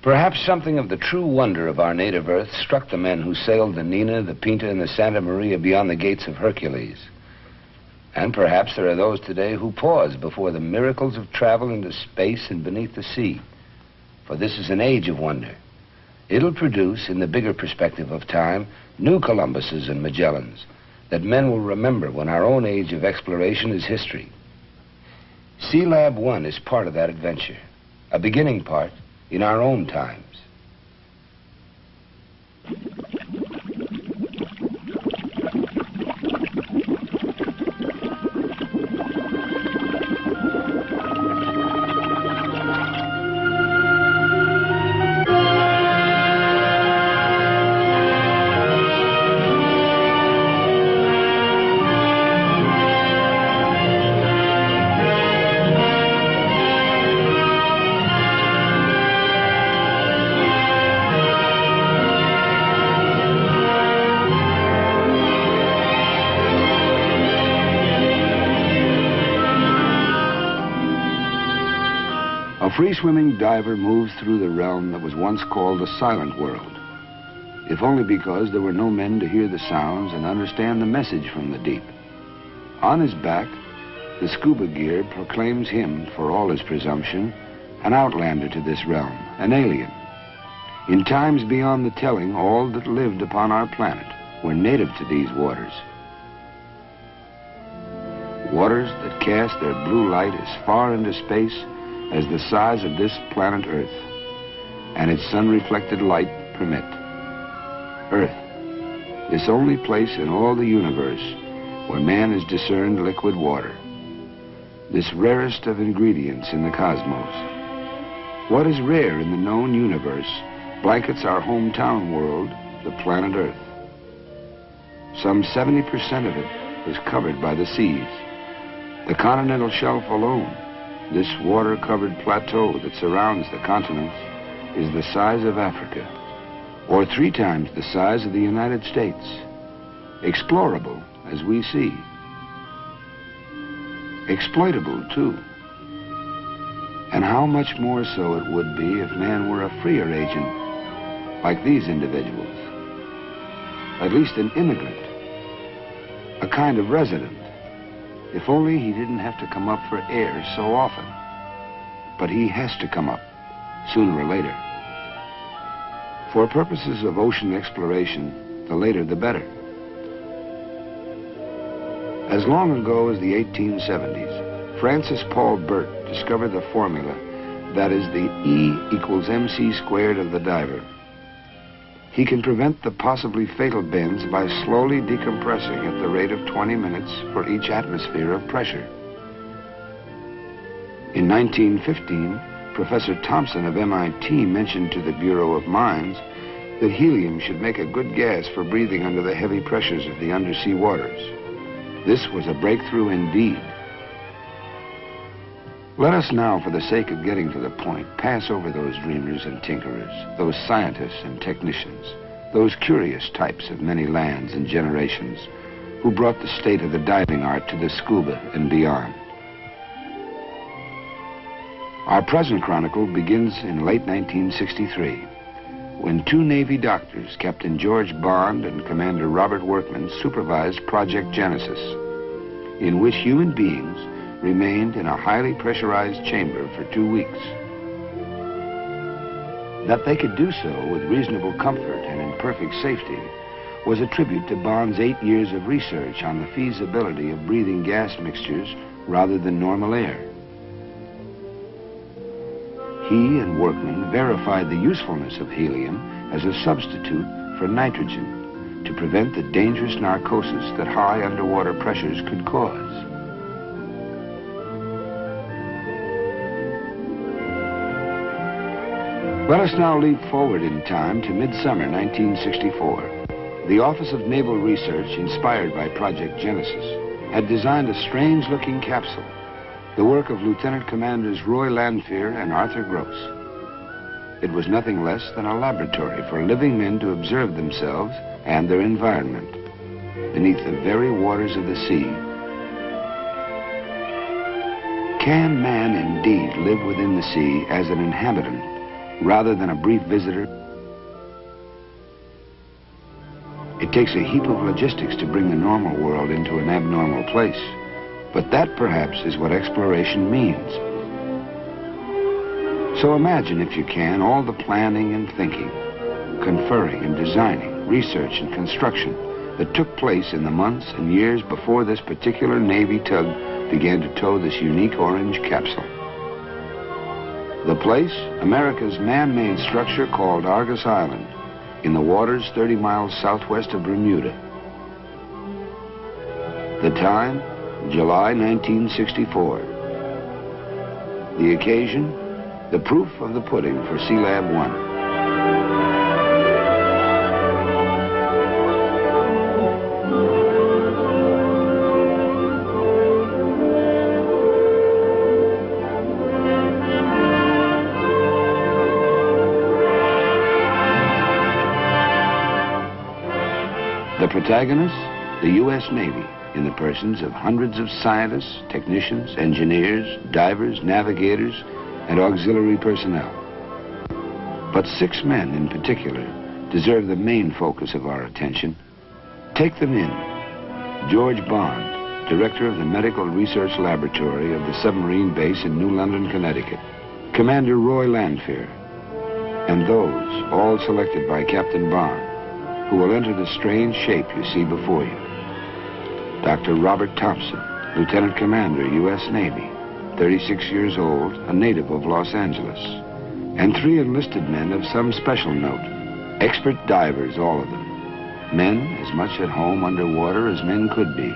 Perhaps something of the true wonder of our native Earth struck the men who sailed the Nina, the Pinta, and the Santa Maria beyond the gates of Hercules. And perhaps there are those today who pause before the miracles of travel into space and beneath the sea. For this is an age of wonder. It'll produce, in the bigger perspective of time, new Columbuses and Magellans that men will remember when our own age of exploration is history. Sealab I is part of that adventure, a beginning part in our own times. A free-swimming diver moves through the realm that was once called the silent world, if only because there were no men to hear the sounds and understand the message from the deep. On his back, the scuba gear proclaims him, for all his presumption, an outlander to this realm, an alien. In times beyond the telling, all that lived upon our planet were native to these waters. Waters that cast their blue light as far into space as the size of this planet Earth, and its sun-reflected light permit. Earth, this only place in all the universe where man has discerned liquid water, this rarest of ingredients in the cosmos. What is rare in the known universe blankets our hometown world, the planet Earth. Some 70% of it is covered by the seas. The continental shelf alone, this water-covered plateau that surrounds the continents, is the size of Africa, or 3 times the size of the United States. Explorable, as we see. Exploitable, too. And how much more so it would be if man were a freer agent, like these individuals. At least an immigrant, a kind of resident. If only he didn't have to come up for air so often. But he has to come up, sooner or later. For purposes of ocean exploration, the later the better. As long ago as the 1870s, Francis Paul Barth discovered the formula that is the E equals mc squared of the diver. He can prevent the possibly fatal bends by slowly decompressing at the rate of 20 minutes for each atmosphere of pressure. In 1915, Professor Thompson of MIT mentioned to the Bureau of Mines that helium should make a good gas for breathing under the heavy pressures of the undersea waters. This was a breakthrough indeed. Let us now, for the sake of getting to the point, pass over those dreamers and tinkerers, those scientists and technicians, those curious types of many lands and generations who brought the state of the diving art to the scuba and beyond. Our present chronicle begins in late 1963, when 2 Navy doctors, Captain George Bond and Commander Robert Workman, supervised Project Genesis, in which human beings remained in a highly pressurized chamber for 2 weeks. That they could do so with reasonable comfort and in perfect safety was a tribute to Bond's 8 years of research on the feasibility of breathing gas mixtures rather than normal air. He and Workman verified the usefulness of helium as a substitute for nitrogen to prevent the dangerous narcosis that high underwater pressures could cause. Let us now leap forward in time to midsummer 1964. The Office of Naval Research, inspired by Project Genesis, had designed a strange-looking capsule, the work of Lieutenant Commanders Roy Lanphier and Arthur Gross. It was nothing less than a laboratory for living men to observe themselves and their environment beneath the very waters of the sea. Can man indeed live within the sea as an inhabitant rather than a brief visitor. It takes a heap of logistics to bring the normal world into an abnormal place. But that, perhaps, is what exploration means. So imagine, if you can, all the planning and thinking, conferring and designing, research and construction that took place in the months and years before this particular Navy tug began to tow this unique orange capsule. The place, America's man-made structure called Argus Island, in the waters 30 miles southwest of Bermuda. The time, July 1964. The occasion, the proof of the pudding for Sealab I. The protagonists, the U.S. Navy, in the persons of hundreds of scientists, technicians, engineers, divers, navigators, and auxiliary personnel. But 6 men in particular deserve the main focus of our attention. Take them in. George Bond, director of the Medical Research Laboratory of the submarine base in New London, Connecticut. Commander Roy Lanfear. And those, all selected by Captain Bond, who will enter the strange shape you see before you. Dr. Robert Thompson, Lieutenant Commander, U.S. Navy, 36 years old, a native of Los Angeles. And 3 enlisted men of some special note. Expert divers, all of them. Men as much at home underwater as men could be,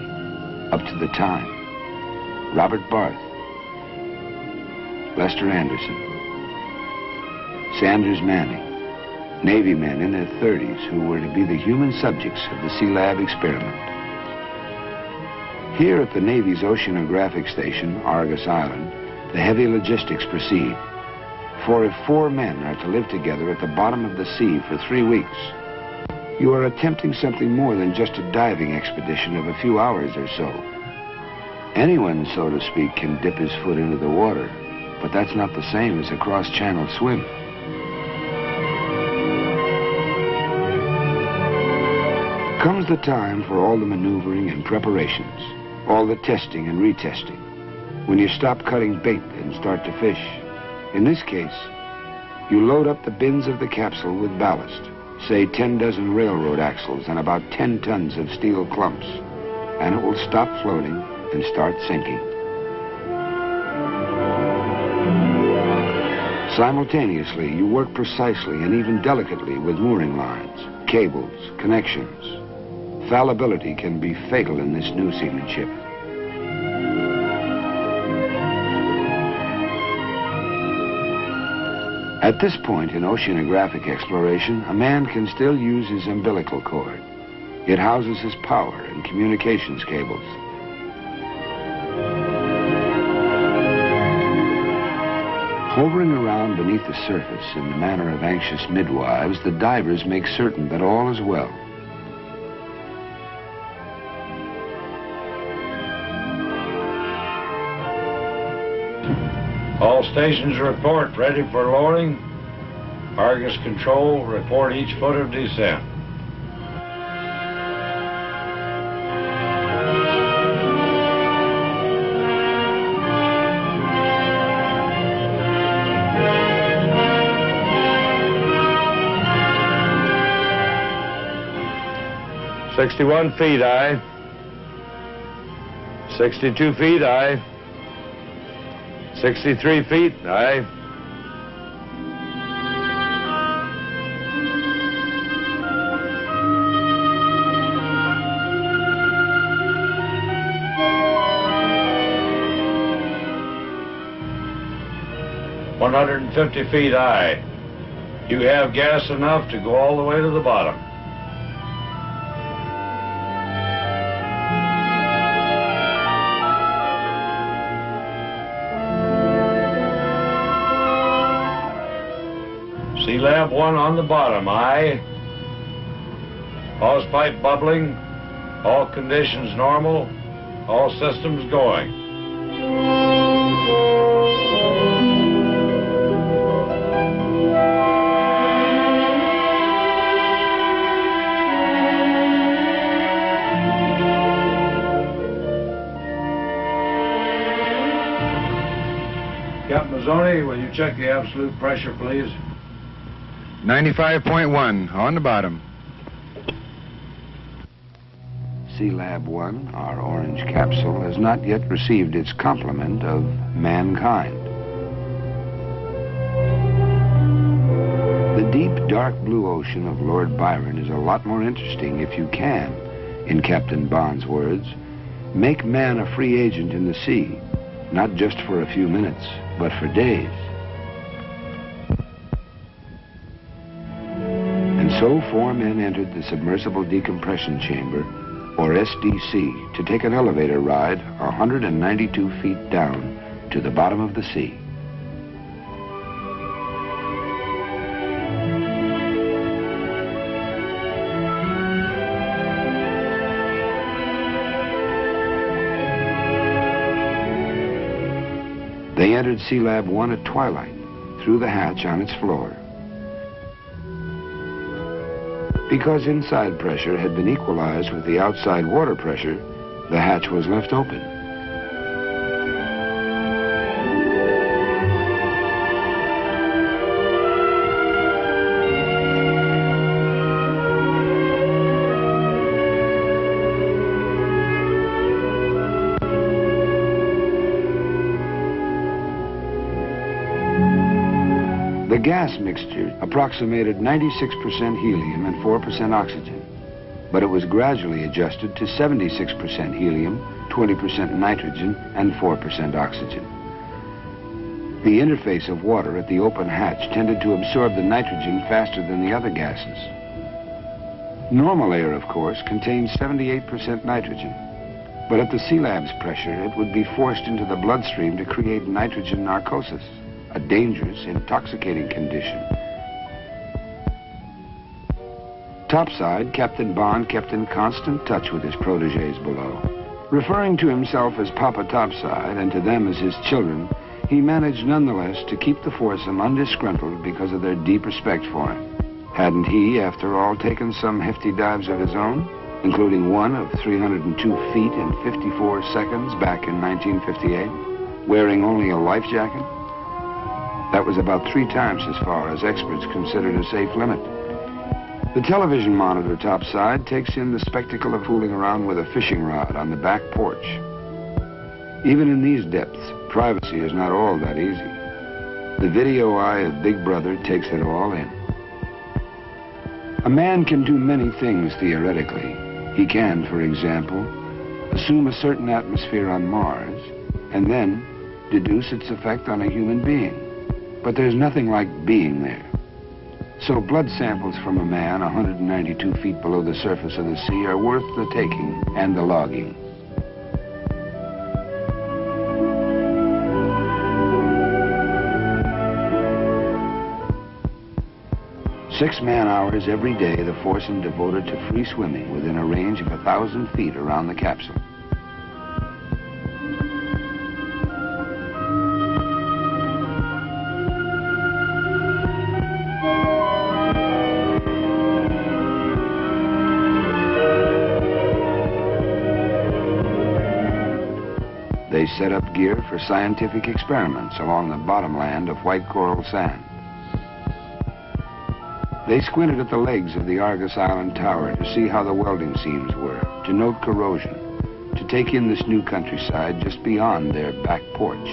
up to the time. Robert Barth, Lester Anderson, Sanders Manning, Navy men in their 30s who were to be the human subjects of the Sealab experiment. Here at the Navy's oceanographic station, Argus Island, the heavy logistics proceed. For if 4 men are to live together at the bottom of the sea for 3 weeks, you are attempting something more than just a diving expedition of a few hours or so. Anyone, so to speak, can dip his foot into the water, but that's not the same as a cross-channel swim. Comes the time for all the maneuvering and preparations, all the testing and retesting, when you stop cutting bait and start to fish. In this case, you load up the bins of the capsule with ballast, say 10 dozen railroad axles and about 10 tons of steel clumps, and it will stop floating and start sinking. Simultaneously, you work precisely and even delicately with mooring lines, cables, connections. Fallibility can be fatal in this new seamanship. At this point in oceanographic exploration, a man can still use his umbilical cord. It houses his power and communications cables. Hovering around beneath the surface in the manner of anxious midwives, the divers make certain that all is well. All stations report ready for loading. Argus Control, report each foot of descent. "61 feet, aye. 62 feet, aye. 63 feet, aye. "150 feet, aye. You have gas enough to go all the way to the bottom." Sealab I on the bottom, aye. Hose pipe bubbling, all conditions normal, all systems going. Manzoni, will you check the absolute pressure, please? 95.1 on the bottom. Sealab I, our orange capsule, has not yet received its complement of mankind. The deep, dark blue ocean of Lord Byron is a lot more interesting if you can, in Captain Bond's words, make man a free agent in the sea, not just for a few minutes, but for days. And so 4 men entered the submersible decompression chamber, or SDC, to take an elevator ride 192 feet down to the bottom of the sea. They entered Sealab I at twilight, through the hatch on its floor. Because inside pressure had been equalized with the outside water pressure, the hatch was left open. The gas mixture approximated 96% helium and 4% oxygen, but it was gradually adjusted to 76% helium, 20% nitrogen, and 4% oxygen. The interface of water at the open hatch tended to absorb the nitrogen faster than the other gases. Normal air, of course, contains 78% nitrogen, but at the Sealab's pressure, it would be forced into the bloodstream to create nitrogen narcosis, a dangerous, intoxicating condition. Topside, Captain Bond kept in constant touch with his protégés below. Referring to himself as Papa Topside and to them as his children, he managed nonetheless to keep the foursome undisgruntled because of their deep respect for him. Hadn't he, after all, taken some hefty dives of his own, including one of 302 feet in 54 seconds back in 1958, wearing only a life jacket? That was about 3 times as far as experts considered a safe limit. The television monitor topside takes in the spectacle of fooling around with a fishing rod on the back porch. Even in these depths, privacy is not all that easy. The video eye of Big Brother takes it all in. A man can do many things theoretically. He can, for example, assume a certain atmosphere on Mars and then deduce its effect on a human being. But there's nothing like being there. So blood samples from a man 192 feet below the surface of the sea are worth the taking and the logging. Six man-hours every day the foursome devoted to free swimming within a range of 1,000 feet around the capsule. They set up gear for scientific experiments along the bottomland of white coral sand. They squinted at the legs of the Argus Island Tower to see how the welding seams were, to note corrosion, to take in this new countryside just beyond their back porch.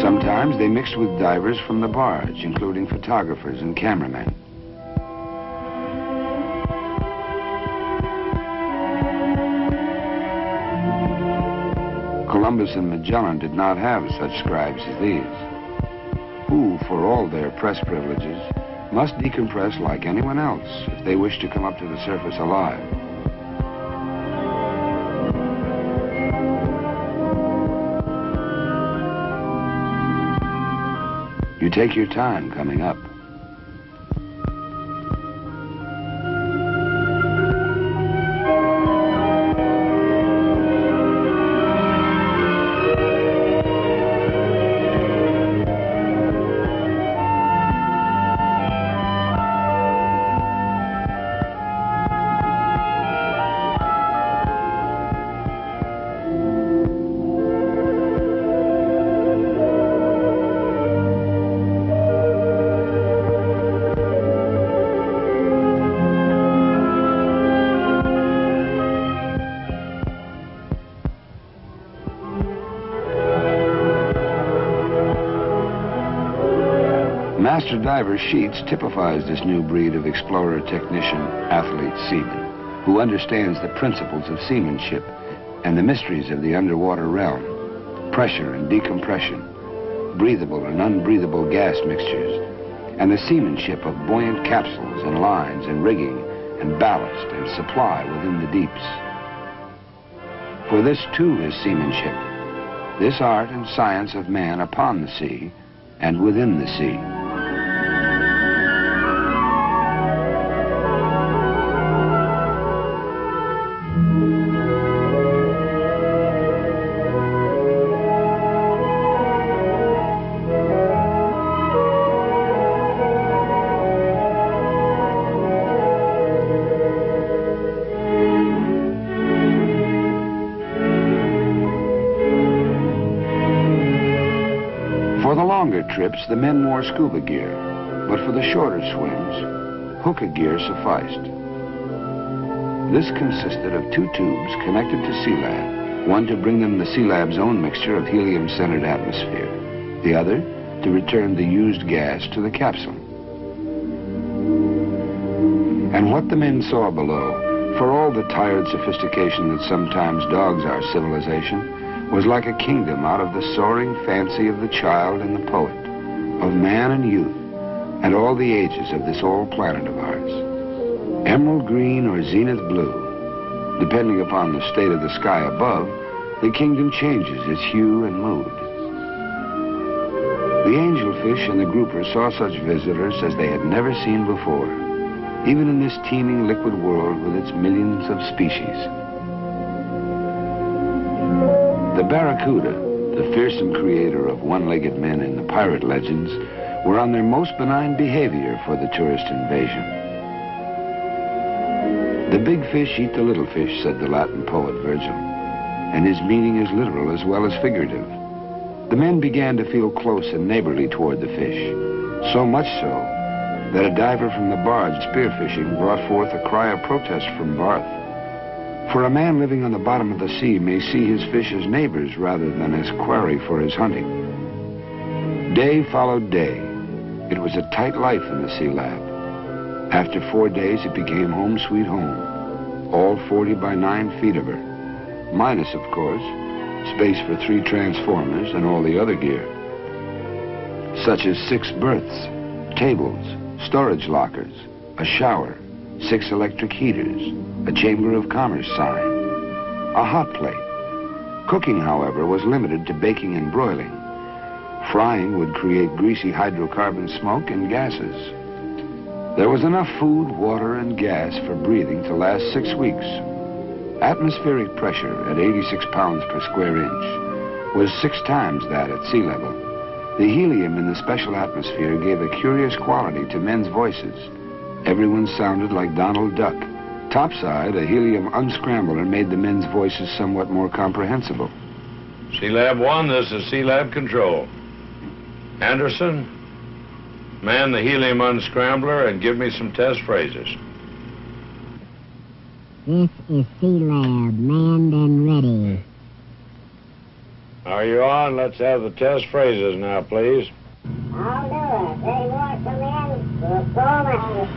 Sometimes they mixed with divers from the barge, including photographers and cameramen. Columbus and Magellan did not have such scribes as these, who, for all their press privileges, must decompress like anyone else if they wish to come up to the surface alive. You take your time coming up. Master Diver Sheets typifies this new breed of explorer, technician, athlete, seaman, who understands the principles of seamanship and the mysteries of the underwater realm, pressure and decompression, breathable and unbreathable gas mixtures, and the seamanship of buoyant capsules and lines and rigging and ballast and supply within the deeps. For this too is seamanship, this art and science of man upon the sea and within the sea. Trips, the men wore scuba gear, but for the shorter swims, hookah gear sufficed. This consisted of 2 tubes connected to Sealab, one to bring them the Sealab's own mixture of helium-centered atmosphere, the other to return the used gas to the capsule. And what the men saw below, for all the tired sophistication that sometimes dogs our civilization, was like a kingdom out of the soaring fancy of the child and the poet, of man and youth, and all the ages of this old planet of ours. Emerald green or zenith blue, depending upon the state of the sky above, the kingdom changes its hue and mood. The angelfish and the grouper saw such visitors as they had never seen before, even in this teeming liquid world with its millions of species. The barracuda, the fearsome creator of one-legged men in the pirate legends, were on their most benign behavior for the tourist invasion. The big fish eat the little fish, said the Latin poet Virgil, and his meaning is literal as well as figurative. The men began to feel close and neighborly toward the fish, so much so that a diver from the barge spearfishing brought forth a cry of protest from Barth. For a man living on the bottom of the sea may see his fish as neighbors rather than as quarry for his hunting. Day followed day. It was a tight life in the Sealab. After 4 days, it became home sweet home. All 40 by 9 feet of her. Minus, of course, space for 3 transformers and all the other gear. Such as 6 berths, tables, storage lockers, a shower, 6 electric heaters, a Chamber of Commerce sign, a hot plate. Cooking, however, was limited to baking and broiling. Frying would create greasy hydrocarbon smoke and gases. There was enough food, water, and gas for breathing to last 6 weeks. Atmospheric pressure at 86 pounds per square inch was 6 times that at sea level. The helium in the special atmosphere gave a curious quality to men's voices. Everyone sounded like Donald Duck. Topside, a helium unscrambler made the men's voices somewhat more comprehensible. Sealab I, this is Sealab Control. Anderson, man the helium unscrambler and give me some test phrases. This is Sealab, manned and ready. Are you on? Let's have the test phrases now, please. I'll do it. Ready for command? We'll forward.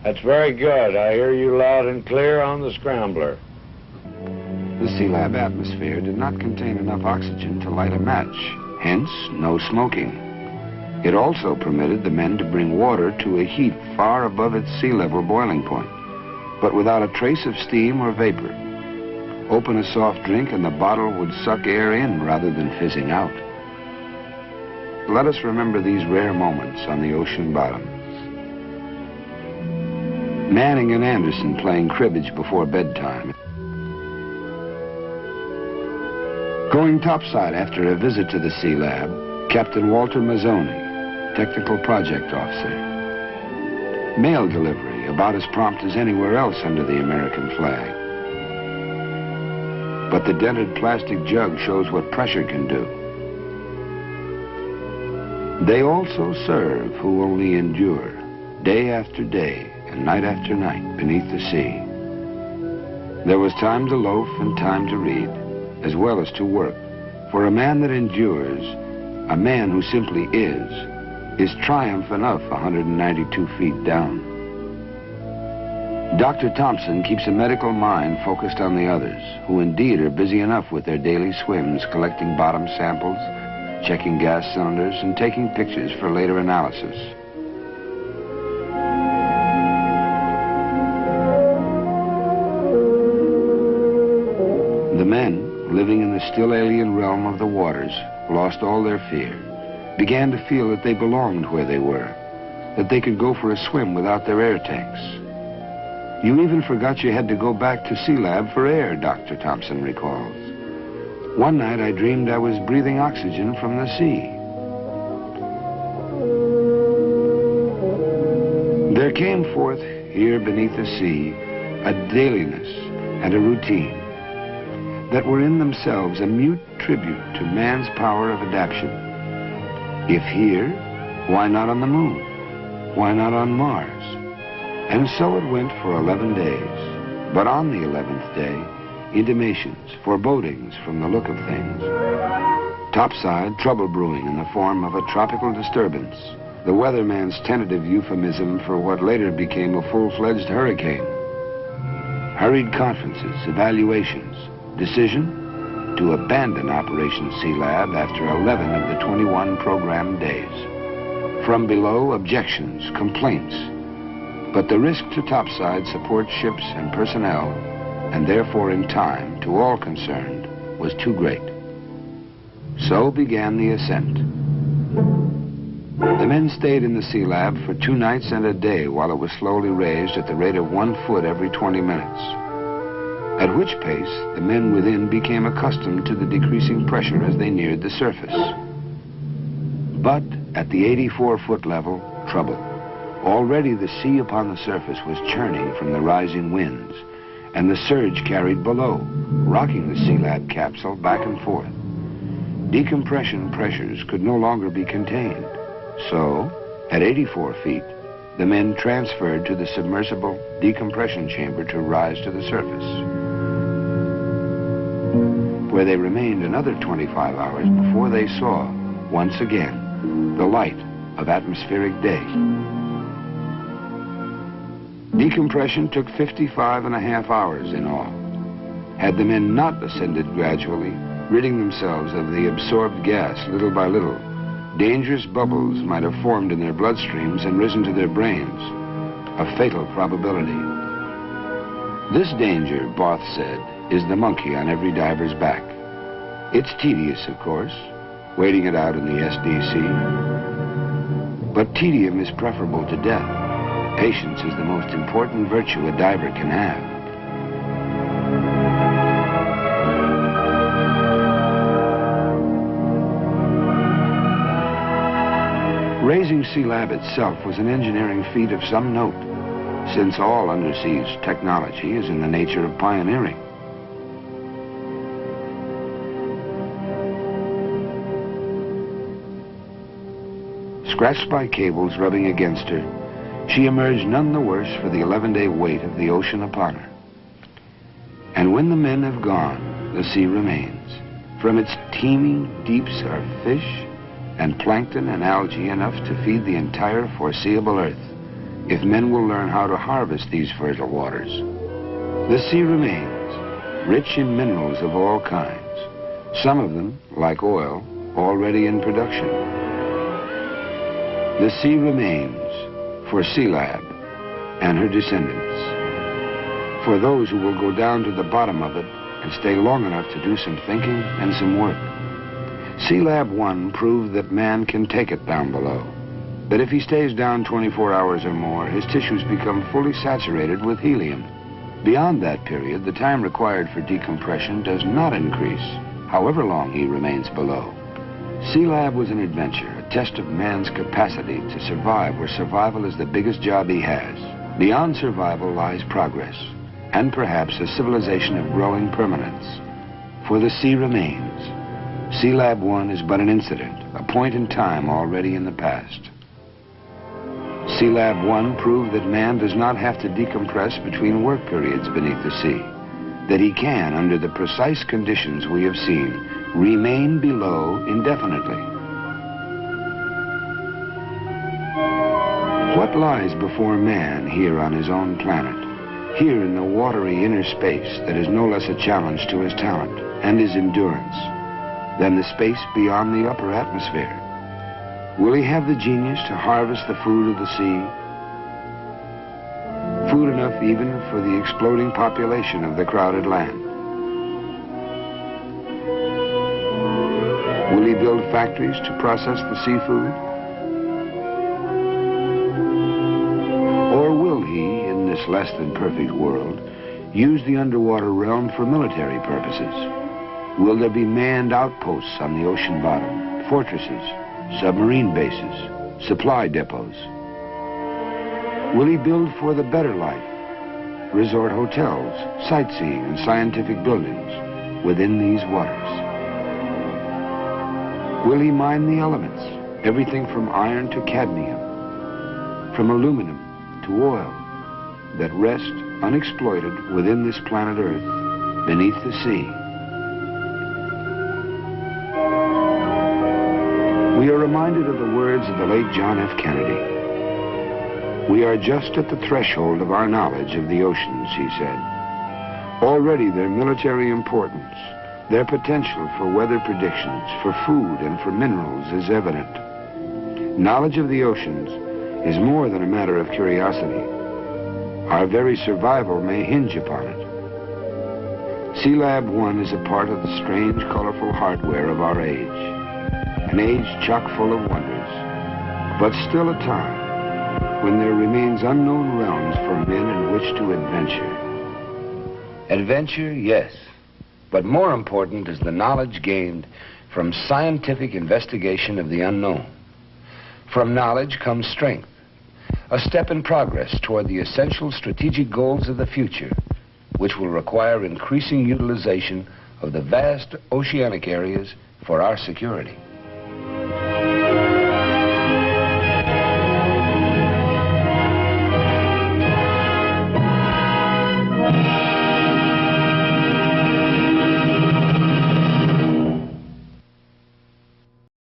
That's very good. I hear you loud and clear on the scrambler. The Sealab atmosphere did not contain enough oxygen to light a match, hence no smoking. It also permitted the men to bring water to a heat far above its sea level boiling point, but without a trace of steam or vapor. Open a soft drink and the bottle would suck air in rather than fizzing out. Let us remember these rare moments on the ocean bottom. Manning and Anderson playing cribbage before bedtime. Going topside after a visit to the Sealab, Captain Walter Mazzoni, Technical Project Officer. Mail delivery, about as prompt as anywhere else under the American flag. But the dented plastic jug shows what pressure can do. They also serve who only endure, day after day and night after night beneath the sea. There was time to loaf and time to read, as well as to work. For a man that endures, a man who simply is triumph enough 192 feet down. Dr. Thompson keeps a medical mind focused on the others, who indeed are busy enough with their daily swims, collecting bottom samples, checking gas cylinders, and taking pictures for later analysis. The men, living in the still alien realm of the waters, lost all their fear, began to feel that they belonged where they were, that they could go for a swim without their air tanks. You even forgot you had to go back to Sealab for air, Dr. Thompson recalls. One night I dreamed I was breathing oxygen from the sea. There came forth here beneath the sea a dailiness and a routine that were in themselves a mute tribute to man's power of adaptation. If here, why not on the moon? Why not on Mars? And so it went for 11 days. But on the 11th day, intimations, forebodings from the look of things. Topside, trouble brewing in the form of a tropical disturbance, the weatherman's tentative euphemism for what later became a full-fledged hurricane. Hurried conferences, evaluations, decision to abandon Operation Sealab after 11 of the 21 programmed days. From below, objections, complaints. But the risk to topside support ships and personnel, and therefore in time to all concerned, was too great. So began the ascent. The men stayed in the Sealab for 2 nights and a day while it was slowly raised at the rate of 1 foot every 20 minutes. At which pace the men within became accustomed to the decreasing pressure as they neared the surface. But at the 84-foot level, trouble. Already the sea upon the surface was churning from the rising winds, and the surge carried below, rocking the Sealab capsule back and forth. Decompression pressures could no longer be contained. So, at 84 feet, the men transferred to the submersible decompression chamber to rise to the surface, where they remained another 25 hours before they saw, once again, the light of atmospheric day. Decompression took 55.5 hours in all. Had the men not ascended gradually, ridding themselves of the absorbed gas little by little, dangerous bubbles might have formed in their bloodstreams and risen to their brains, a fatal probability. This danger, Barth said, is the monkey on every diver's back. It's tedious, of course, waiting it out in the SDC. But tedium is preferable to death. Patience is the most important virtue a diver can have. Raising Sealab itself was an engineering feat of some note, since all undersea technology is in the nature of pioneering. Scratched by cables rubbing against her, she emerged none the worse for the 11-day weight of the ocean upon her. And when the men have gone, the sea remains. From its teeming deeps are fish and plankton and algae enough to feed the entire foreseeable earth, if men will learn how to harvest these fertile waters. The sea remains, rich in minerals of all kinds, some of them, like oil, already in production. The sea remains for Sealab and her descendants, for those who will go down to the bottom of it and stay long enough to do some thinking and some work. Sealab I proved that man can take it down below, that if he stays down 24 hours or more, his tissues become fully saturated with helium. Beyond that period, the time required for decompression does not increase, however long he remains below. Sealab was an adventure, a test of man's capacity to survive where survival is the biggest job he has. Beyond survival lies progress, and perhaps a civilization of growing permanence. For the sea remains. Sealab I is but an incident, a point in time already in the past. Sealab I proved that man does not have to decompress between work periods beneath the sea. that he can, under the precise conditions we have seen, remain below indefinitely. What lies before man here on his own planet, here in the watery inner space that is no less a challenge to his talent and his endurance than the space beyond the upper atmosphere? Will he have the genius to harvest the food of the sea? Food enough even for the exploding population of the crowded land? Will he build factories to process the seafood? Or will he, in this less than perfect world, use the underwater realm for military purposes? Will there be manned outposts on the ocean bottom, fortresses, submarine bases, supply depots? Will he build for the better life, resort hotels, sightseeing, and scientific buildings within these waters? Will he mine the elements, everything from iron to cadmium, from aluminum to oil, that rest unexploited within this planet Earth, beneath the sea? We are reminded of the words of the late John F. Kennedy. "We are just at the threshold of our knowledge of the oceans," he said. Already their military importance, their potential for weather predictions, for food and for minerals is evident. Knowledge of the oceans is more than a matter of curiosity. Our very survival may hinge upon it. Sealab I is a part of the strange, colorful hardware of our age. An age chock full of wonders, but still a time when there remains unknown realms for men in which to adventure. Adventure, yes, but more important is the knowledge gained from scientific investigation of the unknown. From knowledge comes strength, a step in progress toward the essential strategic goals of the future, which will require increasing utilization of the vast oceanic areas for our security.